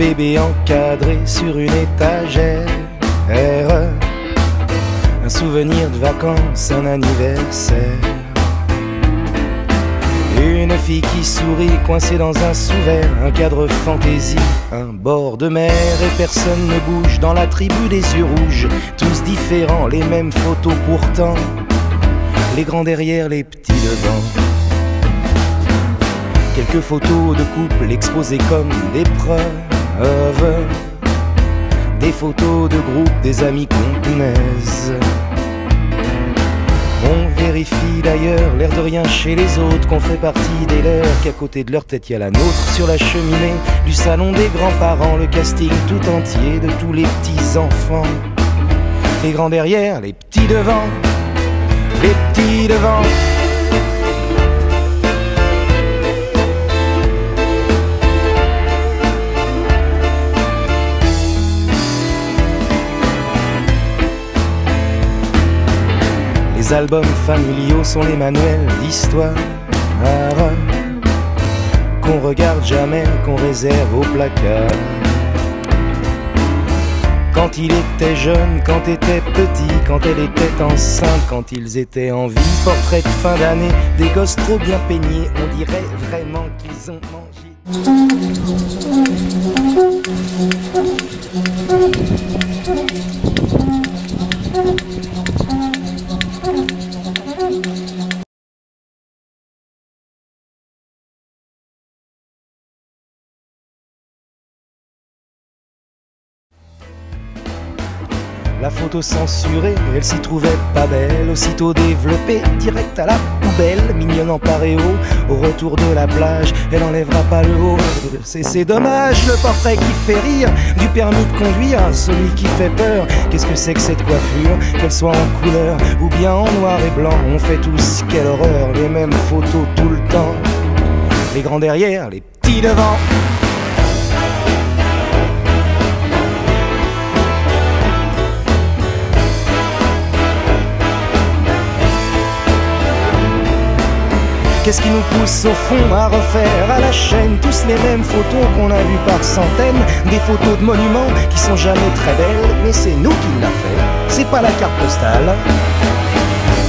bébé encadré sur une étagère, un souvenir de vacances, un anniversaire. Une fille qui sourit coincée dans un sous-verre, un cadre fantaisie, un bord de mer. Et personne ne bouge dans la tribu des yeux rouges, tous différents, les mêmes photos pourtant, les grands derrière, les petits devant. Quelques photos de couple exposées comme des preuves, des photos de groupe, des amis qu'on punaise. On vérifie d'ailleurs, l'air de rien chez les autres, qu'on fait partie des leurs, qu'à côté de leur tête y a la nôtre. Sur la cheminée du salon des grands-parents, le casting tout entier de tous les petits enfants. Les grands derrière, les petits devant, les petits devant. Les albums familiaux sont les manuels d'histoire qu'on regarde jamais, qu'on réserve au placard. Quand il était jeune, quand était petit, quand elle était enceinte, quand ils étaient en vie. Portrait de fin d'année, des gosses trop bien peignés, on dirait vraiment qu'ils ont mangé. La photo censurée, elle s'y trouvait pas belle, aussitôt développée, direct à la poubelle. Mignonne en paréo, au retour de la plage, elle enlèvera pas le haut. C'est dommage, le portrait qui fait rire, du permis de conduire, celui qui fait peur. Qu'est-ce que c'est que cette coiffure, qu'elle soit en couleur ou bien en noir et blanc? On fait tous, quelle horreur, les mêmes photos tout le temps. Les grands derrière, les petits devant. Qu'est-ce qui nous pousse au fond à refaire à la chaîne tous les mêmes photos qu'on a vues par centaines? Des photos de monuments qui sont jamais très belles, mais c'est nous qui l'a fait, c'est pas la carte postale.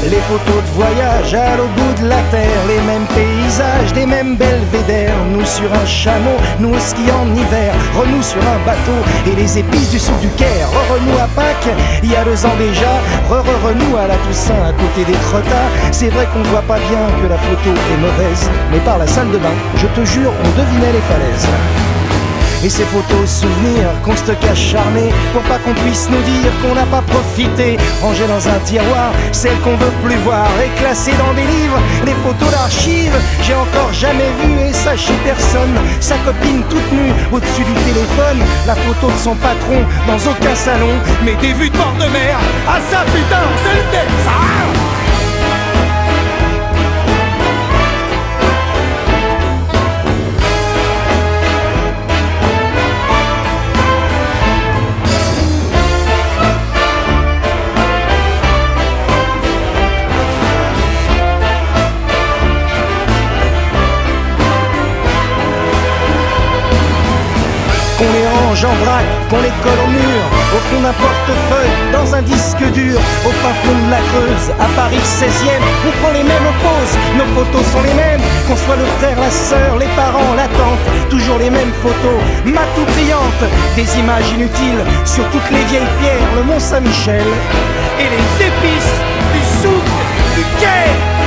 Les photos de voyage à l'autre bout de la terre, les mêmes paysages, des mêmes belvédères. Nous sur un chameau, nous au ski en hiver, renous sur un bateau et les épices du souk du Caire. Renous à Pâques, il y a 2 ans déjà, renous à la Toussaint à côté des trottas. C'est vrai qu'on ne voit pas bien que la photo est mauvaise, mais par la salle de bain, je te jure, on devinait les falaises. Et ces photos souvenirs qu'on stocke acharnés pour pas qu'on puisse nous dire qu'on n'a pas profité. Rangées dans un tiroir, celles qu'on veut plus voir et classées dans des livres. Les photos d'archives, j'ai encore jamais vu, et ça chez personne. Sa copine toute nue au-dessus du téléphone, la photo de son patron dans aucun salon. Mais des vues de bord de mer, ah ça putain, c'est le fait, ça. Qu'on les range en vrac, qu'on les colle au mur, au fond d'un portefeuille, dans un disque dur, au fin fond de la Creuse, à Paris 16e, on prend les mêmes poses, nos photos sont les mêmes, qu'on soit le frère, la sœur, les parents, la tante, toujours les mêmes photos, matou brillantes, des images inutiles, sur toutes les vieilles pierres, le Mont Saint-Michel, et les épices du souk du Caire.